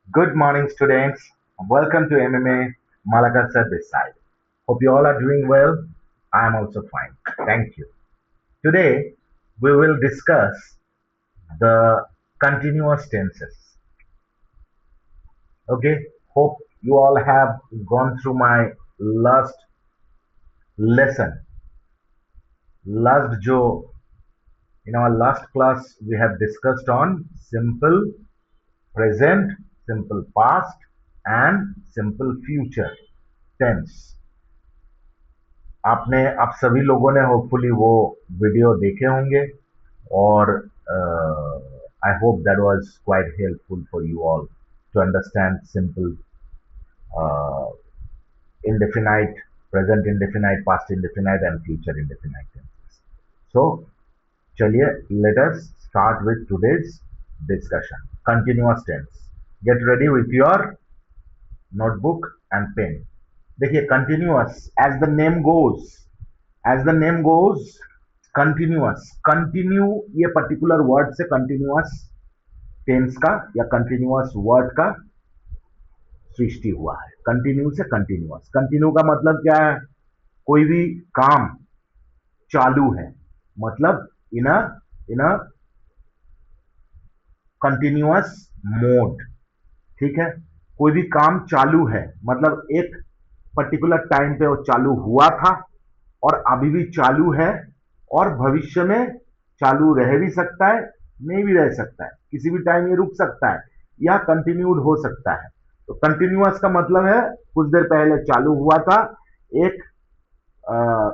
Good morning, students. Welcome to MMA Malaka sir this side. Hope you all are doing well. I am also fine. Thank you. Today, we will discuss the continuous tenses. Okay. Hope you all have gone through my last lesson. Last jo, in our last class, we have discussed on simple present, simple past, and simple future tense. आपने आप सभी लोगों ने hopefully वो video देखे होंगे और I hope that was quite helpful for you all to understand simple indefinite, present indefinite, past indefinite and future indefinite tenses. So चलिए let us start with today's discussion. Continuous tense. Get ready with your notebook and pen. देखिए continuous as the name goes continuous continue ये particular word से continuous tense का या continuous word का सृष्टि हुआ है। Continue से कंटिन्यूअस, कंटिन्यू का मतलब क्या है? कोई भी काम चालू है, मतलब इन अ कंटिन्यूअस मोड। ठीक है, कोई भी काम चालू है मतलब एक पर्टिकुलर टाइम पे वो चालू हुआ था और अभी भी चालू है और भविष्य में चालू रह भी सकता है, नहीं भी रह सकता है, किसी भी टाइम ये रुक सकता है या कंटिन्यूड हो सकता है। तो कंटिन्यूअस का मतलब है कुछ देर पहले चालू हुआ था एक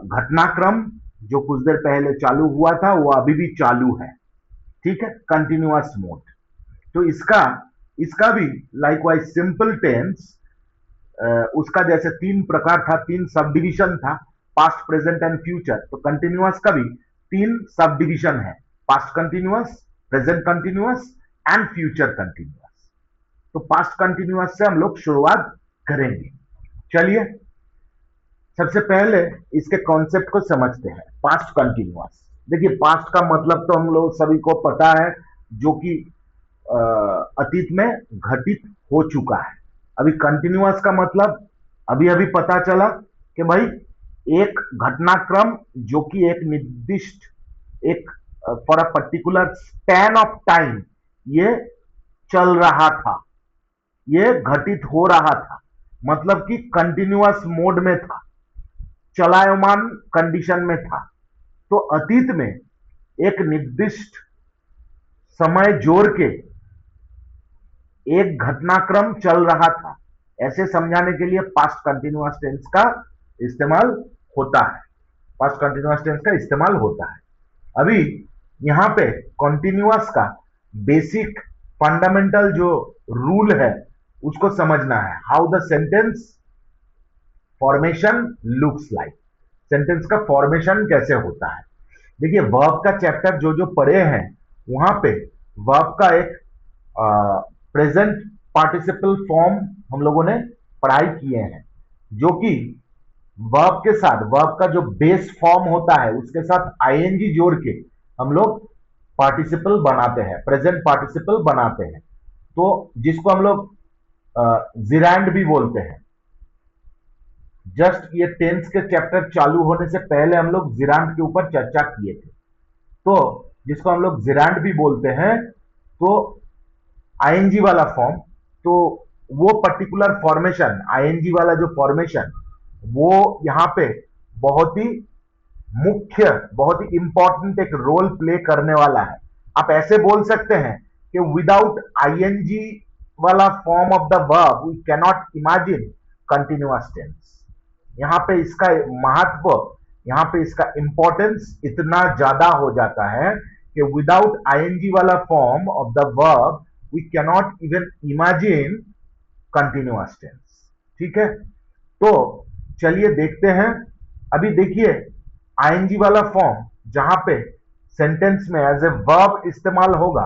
घटनाक्रम, जो कुछ देर पहले चालू हुआ था वो अभी भी चालू है। ठीक है, कंटिन्यूअस मोड। तो इसका इसका भी लाइकवाइज सिंपल टेंस, उसका जैसे तीन प्रकार था, तीन सब डिविजन था, पास्ट प्रेजेंट एंड फ्यूचर। तो कंटिन्यूअस का भी तीन सब डिविजन है, past continuous, present continuous and future continuous. तो पास्ट कंटिन्यूअस से हम लोग शुरुआत करेंगे। चलिए सबसे पहले इसके कॉन्सेप्ट को समझते हैं। पास्ट कंटिन्यूअस, देखिए पास्ट का मतलब तो हम लोग सभी को पता है, जो कि अतीत में घटित हो चुका है। अभी कंटिन्यूअस का मतलब अभी अभी पता चला कि भाई एक घटनाक्रम जो कि एक निर्दिष्ट एक for a particular span of time ये चल रहा था, ये घटित हो रहा था, मतलब कि कंटिन्यूअस मोड में था, चलायमान कंडीशन में था। तो अतीत में एक निर्दिष्ट समय जोड़ के एक घटनाक्रम चल रहा था, ऐसे समझाने के लिए पास्ट कंटिन्यूअस टेंस का इस्तेमाल होता है। पास्ट कंटिन्यूअस टेंस का इस्तेमाल होता है। अभी यहां पे कंटिन्यूअस का बेसिक फंडामेंटल जो रूल है उसको समझना है। How the sentence formation looks like, sentence का फॉर्मेशन कैसे होता है। देखिए वर्ब का चैप्टर जो जो पढ़े हैं वहां पे वर्ब का एक प्रेजेंट पार्टिसिपल फॉर्म हम लोगों ने पढ़ाई किए हैं, जो कि वर्ब के साथ, वर्ब का जो बेस फॉर्म होता है उसके साथ आईएनजी जोड़ के हम लोग पार्टिसिपल बनाते हैं, प्रेजेंट पार्टिसिपल बनाते हैं। तो जिसको हम लोग जिरैंड भी बोलते हैं। जस्ट ये टेंस के चैप्टर चालू होने से पहले हम लोग जिरांड के ऊपर चर्चा किए थे। तो जिसको हम लोग जिरांड भी बोलते हैं, तो आईएनजी वाला फॉर्म, तो वो पर्टिकुलर फॉर्मेशन, आईएनजी वाला जो फॉर्मेशन, वो यहां पे बहुत ही मुख्य, बहुत ही इंपॉर्टेंट एक रोल प्ले करने वाला है। आप ऐसे बोल सकते हैं कि विदाउट आईएनजी वाला form of the verb we cannot imagine continuous tense. यहां पे इसका महत्व, यहां पे इसका इंपॉर्टेंस इतना ज्यादा हो जाता है कि विदाउट आईएनजी वाला form of the verb we cannot even imagine continuous tense. ठीक है, तो चलिए देखते हैं। अभी देखिए आईएनजी वाला फॉर्म जहां पे सेंटेंस में एज ए वर्ब इस्तेमाल होगा,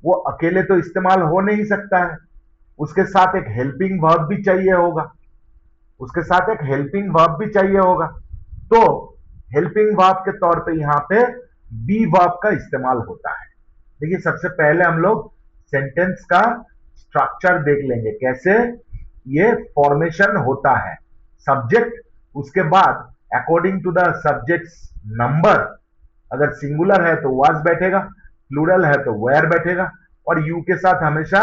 वो अकेले तो इस्तेमाल हो नहीं सकता है, उसके साथ एक हेल्पिंग वर्ब भी चाहिए होगा, उसके साथ एक हेल्पिंग वर्ब भी चाहिए होगा। तो हेल्पिंग वर्ब के तौर पे यहां पे बी वर्ब का इस्तेमाल होता है। देखिए सबसे पहले हम लोग सेंटेंस का स्ट्रक्चर देख लेंगे कैसे ये फॉर्मेशन होता है। सब्जेक्ट, उसके बाद according to the subject's number, अगर सिंगुलर है तो वाज बैठेगा, प्लूरल है तो वेयर बैठेगा, और यू के साथ हमेशा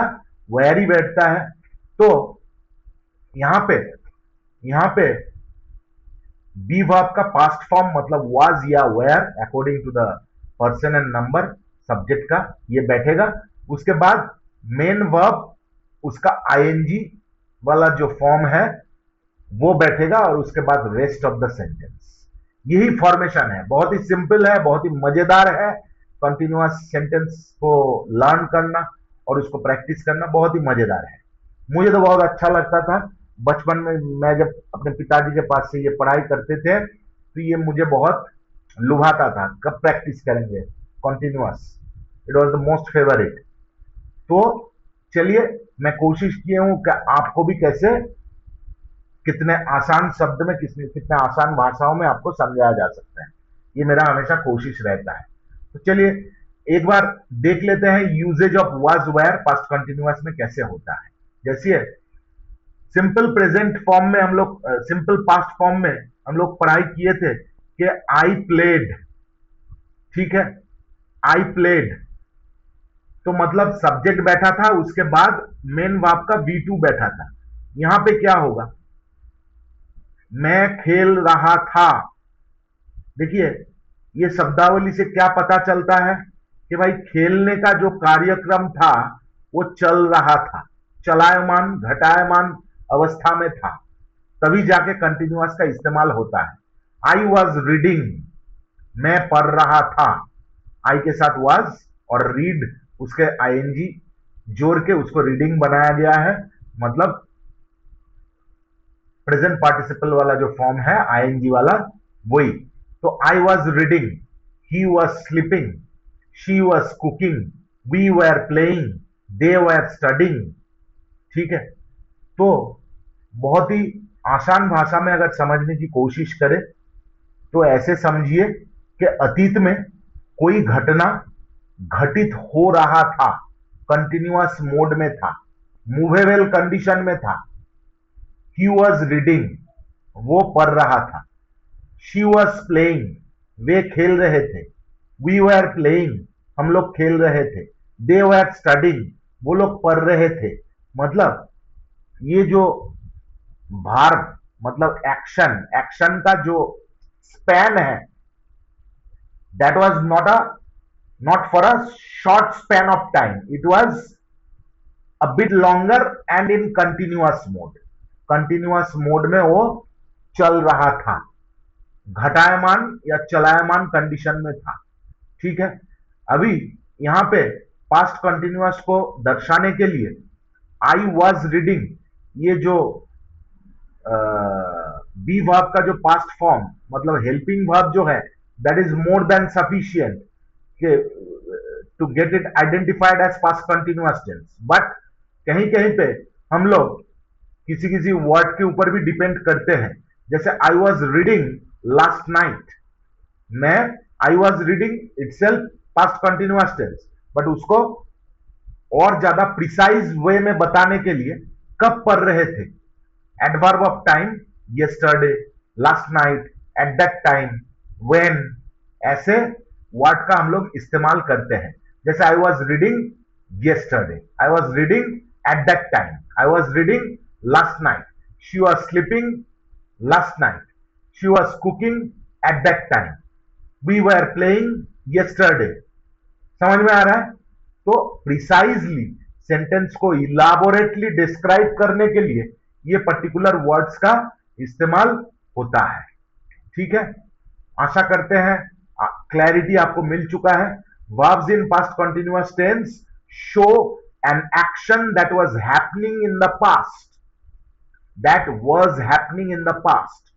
वेयर ही बैठता है। तो यहां पे बी वर्ब का पास्ट फॉर्म मतलब वाज या were according to the person and number subject का ये बैठेगा। उसके बाद मेन वर्ब उसका आईएनजी वाला जो फॉर्म है वो बैठेगा, और उसके बाद रेस्ट ऑफ द सेंटेंस। यही फॉर्मेशन है, बहुत ही सिंपल है, बहुत ही मजेदार है। कंटिन्यूअस सेंटेंस को लर्न करना और उसको प्रैक्टिस करना बहुत ही मजेदार है। मुझे तो बहुत अच्छा लगता था बचपन में। मैं जब अपने पिताजी के पास से ये पढ़ाई करते थे तो ये मुझे बहुत लुभाता था, कब प्रैक्टिस करेंगे continuous. It was the most favourite. तो चलिए, मैं कोशिश किया हूं कि आपको भी कैसे कितने आसान शब्द में कितने आसान भाषाओं में आपको समझाया जा सकता है, ये मेरा हमेशा कोशिश रहता है। तो चलिए एक बार देख लेते हैं usages of was were past continuous में कैसे होता है। जैसे सिंपल प्रेजेंट फॉर्म में हम लोग, सिंपल पास्ट फॉर्म में हम लोग पढ़ाई किए थे कि आई प्लेड, ठीक है, आई प्लेड, तो मतलब सब्जेक्ट बैठा था, उसके बाद मेन वर्ब का V2 बैठा था। यहां पे क्या होगा, मैं खेल रहा था। देखिए ये शब्दावली से क्या पता चलता है कि भाई खेलने का जो कार्यक्रम था वो चल रहा था, चलायमान घटायमान अवस्था में था, तभी जाके कंटिन्यूअस का इस्तेमाल होता है। आई वॉज रीडिंग, मैं पढ़ रहा था, आई के साथ वॉज और रीड उसके आईएनजी जोड़ के उसको रीडिंग बनाया गया है, मतलब प्रेजेंट पार्टिसिपल वाला जो फॉर्म है आईएनजी वाला वही। तो I was reading, he was sleeping, she was cooking, we were playing, they were studying. ठीक है, तो बहुत ही आसान भाषा में अगर समझने की कोशिश करें तो ऐसे समझिए कि अतीत में कोई घटना घटित हो रहा था, कंटिन्यूअस मोड में था, मूवेबल कंडीशन में था। ही वॉज रीडिंग, वो पढ़ रहा था। शी वॉज प्लेइंग, वे खेल रहे थे। वी वर प्लेइंग, हम लोग खेल रहे थे। दे वर स्टडिंग, वो लोग पढ़ रहे थे। मतलब ये जो भार मतलब एक्शन, एक्शन का जो स्पैन है, that was not for a short span of time, it was a bit longer and in continuous mode. Continuous mode में वो चल रहा था, घटायमान या चलायमान कंडीशन में था। ठीक है, अभी यहां पे पास्ट कंटिन्यूअस को दर्शाने के लिए आई वॉज रीडिंग, ये जो बी वर्ब का जो पास्ट फॉर्म मतलब हेल्पिंग वर्ब जो है, that is more than sufficient to get it identified as past continuous tense. But कहीं कहीं पे हम लोग किसी किसी वर्ड के ऊपर भी डिपेंड करते हैं। जैसे I was reading last night, मैं I was reading itself past continuous tense, but उसको और ज्यादा प्रिसाइज वे में बताने के लिए कब पढ़ रहे थे, adverb of time, yesterday, last night, at that time, when, ऐसे वर्ड का हम लोग इस्तेमाल करते हैं। जैसे I was reading yesterday, I was reading at that time, I was reading last night, she was sleeping last night, she was cooking at that time, we were playing yesterday. समझ में आ रहा है? तो प्रिसाइजली सेंटेंस को elaborately describe करने के लिए ये पर्टिकुलर वर्ड्स का इस्तेमाल होता है। ठीक है, आशा करते हैं क्लैरिटी आपको मिल चुका है। Verbs in past continuous tense show an action that was happening in the past, that was happening in the past.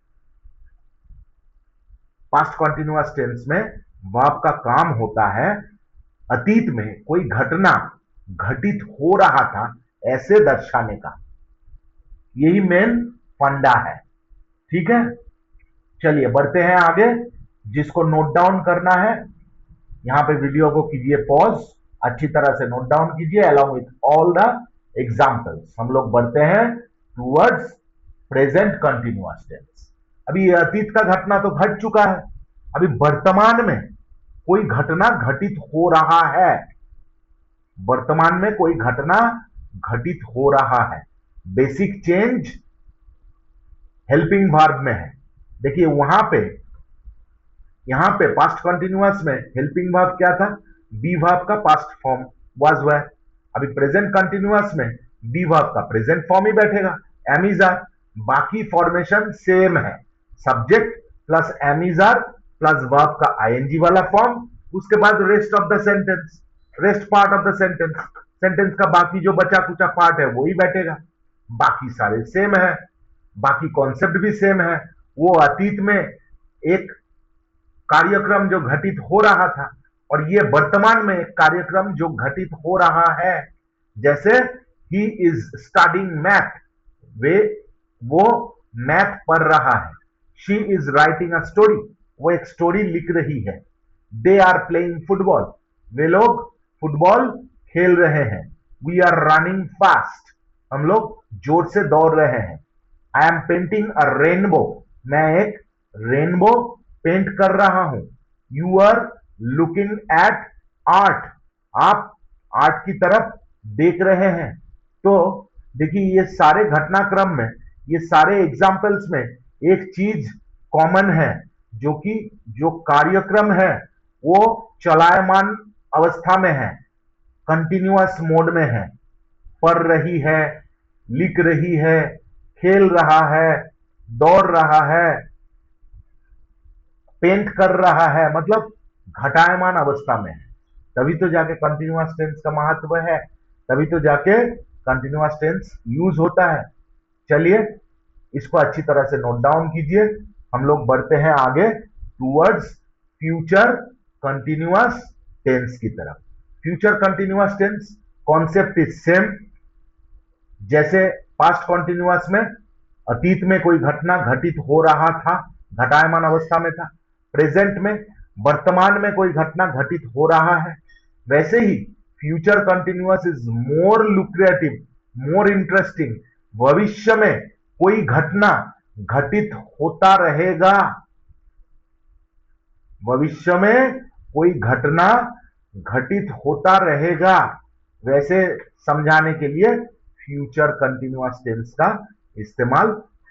Past continuous tense में वर्ब का काम होता है अतीत में कोई घटना घटित हो रहा था ऐसे दर्शाने का। यही मेन फंडा है। ठीक है, चलिए बढ़ते हैं आगे। जिसको नोट डाउन करना है यहां पे वीडियो को कीजिए पॉज, अच्छी तरह से नोट डाउन कीजिए along with all the examples, हम लोग बढ़ते हैं टूवर्ड्स प्रेजेंट कंटिन्यूअस टेंस। अभी ये अतीत का घटना तो घट चुका है, अभी वर्तमान में कोई घटना घटित हो रहा है, वर्तमान में कोई घटना घटित हो रहा है। बेसिक चेंज हेल्पिंग वर्ब में है। देखिए यहां पे पास्ट कंटिन्यूअस में हेल्पिंग वर्ब क्या था, बी वर्ब का पास्ट फॉर्म वाज वेयर। अभी प्रेजेंट कंटिन्यूअस में बी वर्ब का प्रेजेंट फॉर्म ही बैठेगा, एम इज आर। बाकी फॉर्मेशन सेम है, subject plus am is are plus verb का आईएनजी वाला फॉर्म, उसके बाद rest of the sentence, rest part of the sentence, sentence का बाकी जो बचा कुचा पार्ट है वही बैठेगा। बाकी सारे सेम है, बाकी कॉन्सेप्ट भी सेम है। वो अतीत में एक कार्यक्रम जो घटित हो रहा था, और ये वर्तमान में एक कार्यक्रम जो घटित हो रहा है। जैसे ही इज स्टडिंग मैथ, वे वो मैथ पढ़ रहा है। She is writing a story, वो एक स्टोरी लिख रही है। दे आर प्लेइंग फुटबॉल, वे लोग फुटबॉल खेल रहे हैं। वी आर रनिंग फास्ट, हम लोग जोर से दौड़ रहे हैं। I am painting a rainbow, मैं एक रेनबो पेंट कर रहा हूं। You are looking at art, आप आर्ट की तरफ देख रहे हैं। तो देखिए ये सारे घटनाक्रम में, ये सारे एग्जाम्पल्स में एक चीज कॉमन है, जो कि जो कार्यक्रम है वो चलायमान अवस्था में है, कंटिन्यूअस मोड में है। पढ़ रही है, लिख रही है, खेल रहा है, दौड़ रहा है, पेंट कर रहा है, मतलब घटायमान अवस्था में है। तभी तो जाके कंटिन्यूअस टेंस का महत्व है, तभी तो जाके कंटिन्यूअस टेंस यूज होता है। चलिए इसको अच्छी तरह से नोट डाउन कीजिए। हम लोग बढ़ते हैं आगे टूवर्ड्स फ्यूचर कंटिन्यूअस टेंस की तरफ। Future continuous tense concept is same. जैसे पास्ट कंटिन्यूअस में अतीत में कोई घटना घटित हो रहा था, घटायमान अवस्था में था। प्रेजेंट में वर्तमान में कोई घटना घटित हो रहा है। वैसे ही future continuous is more lucrative, more interesting. भविष्य में कोई घटना घटित होता रहेगा, भविष्य में कोई घटना घटित होता रहेगा, वैसे समझाने के लिए फ्यूचर कंटिन्यूअस टेंस का इस्तेमाल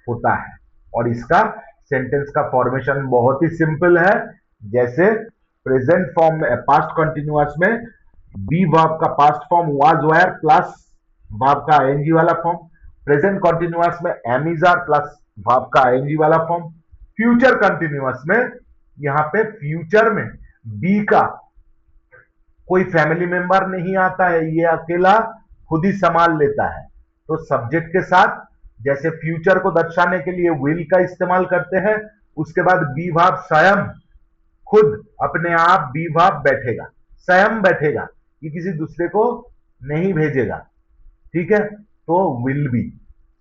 होता है। और इसका सेंटेंस का फॉर्मेशन बहुत ही सिंपल है। जैसे प्रेजेंट फॉर्म में, पास्ट कंटिन्यूअस में बी वर्ब का past form was were plus verb का आईएनजी वाला फॉर्म। प्रेजेंट कंटिन्यूअस में am is are plus verb का आईएनजी वाला फॉर्म। फ्यूचर कंटिन्यूअस में यहां पे फ्यूचर में बी का कोई फैमिली मेंबर नहीं आता है, ये अकेला खुद ही संभाल लेता है। तो सब्जेक्ट के साथ जैसे फ्यूचर को दर्शाने के लिए विल का इस्तेमाल करते हैं, उसके बाद बी वर्ब स्वयं खुद अपने आप बी वर्ब बैठेगा, स्वयं बैठेगा, ये किसी दूसरे को नहीं भेजेगा। ठीक है, तो will be,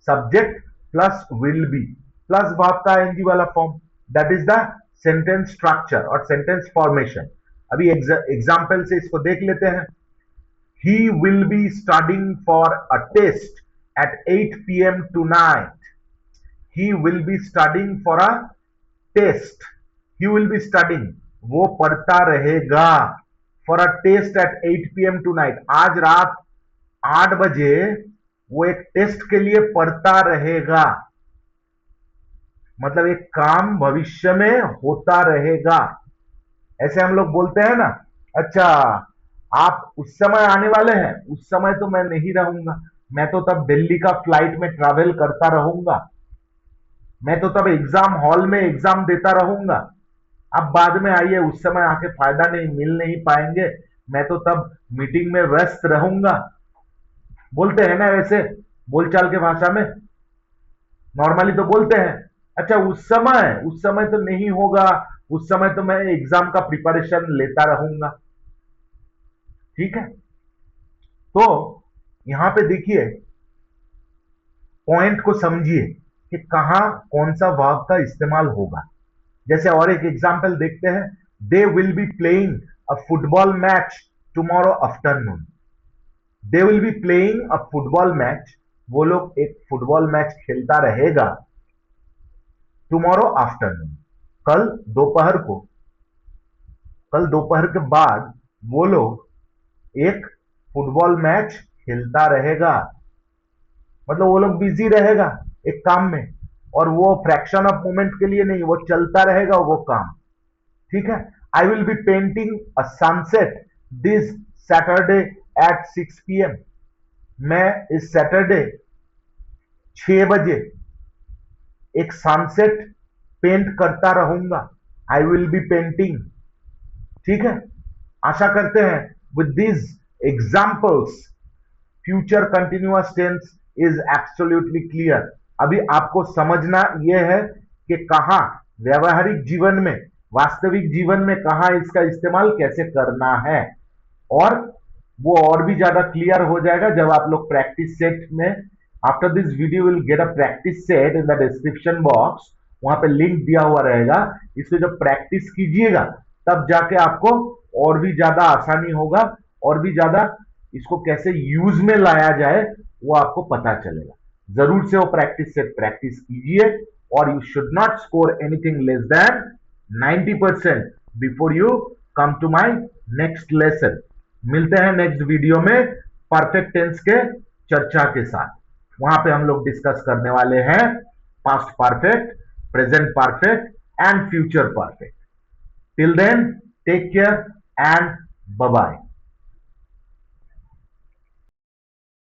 subject plus will be plus verb का एनजी वाला form, that is the sentence structure और सेंटेंस फॉर्मेशन। अभी एग्जाम्पल से इसको देख लेते हैं। He will be studying for a test at 8 p.m. tonight. He will be studying for a test. He will be studying, वो पढ़ता रहेगा, for a test at 8 p.m. tonight. आज रात 8 बजे वो एक टेस्ट के लिए पढ़ता रहेगा, मतलब एक काम भविष्य में होता रहेगा। ऐसे हम लोग बोलते हैं ना, अच्छा आप उस समय आने वाले हैं, उस समय तो मैं नहीं रहूंगा, मैं तो तब दिल्ली का फ्लाइट में ट्रैवल करता रहूंगा, मैं तो तब एग्जाम हॉल में एग्जाम देता रहूंगा, अब बाद में आइए, उस समय आके फायदा नहीं, मिल नहीं पाएंगे, मैं तो तब मीटिंग में व्यस्त रहूंगा। बोलते हैं ना वैसे बोलचाल के भाषा में, नॉर्मली तो बोलते हैं। अच्छा उस समय तो नहीं होगा, उस समय तो मैं एग्जाम का प्रिपरेशन लेता रहूंगा। ठीक है, तो यहां पे देखिए पॉइंट को समझिए कि कहां कौन सा वर्ब का इस्तेमाल होगा। जैसे और एक एग्जांपल देखते हैं, they will be playing a football match tomorrow afternoon. They will be playing a football match, वो लोग एक फुटबॉल मैच खेलता रहेगा टुमारो आफ्टरनून, कल दोपहर को, कल दोपहर के बाद वो लोग एक फुटबॉल मैच खेलता रहेगा, मतलब वो लोग बिजी रहेगा एक काम में, और वो फ्रैक्शन ऑफ मोमेंट के लिए नहीं, वो चलता रहेगा वो काम। ठीक है। I will be painting a sunset this Saturday at 6 PM। मैं इस सैटरडे 6 बजे एक सनसेट पेंट करता रहूंगा। I will be painting. ठीक है। आशा करते हैं with these examples future continuous tense is absolutely clear. अभी आपको समझना यह है कि कहां व्यवहारिक जीवन में, वास्तविक जीवन में कहां इसका इस्तेमाल कैसे करना है, और वो और भी ज्यादा क्लियर हो जाएगा जब आप लोग प्रैक्टिस सेट में, after this video will get a practice set in the description box, वहां पे लिंक दिया हुआ रहेगा। इसको जब प्रैक्टिस कीजिएगा तब जाके आपको और भी ज्यादा आसानी होगा, और भी ज्यादा इसको कैसे यूज में लाया जाए वो आपको पता चलेगा। जरूर से वो प्रैक्टिस सेट प्रैक्टिस कीजिए, और you should not score anything less than 90% before you come to my next lesson. मिलते हैं नेक्स्ट वीडियो में परफेक्ट टेंस के चर्चा के साथ। वहां पे हम लोग डिस्कस करने वाले हैं past perfect, present perfect and future perfect. Till then take care and bye bye.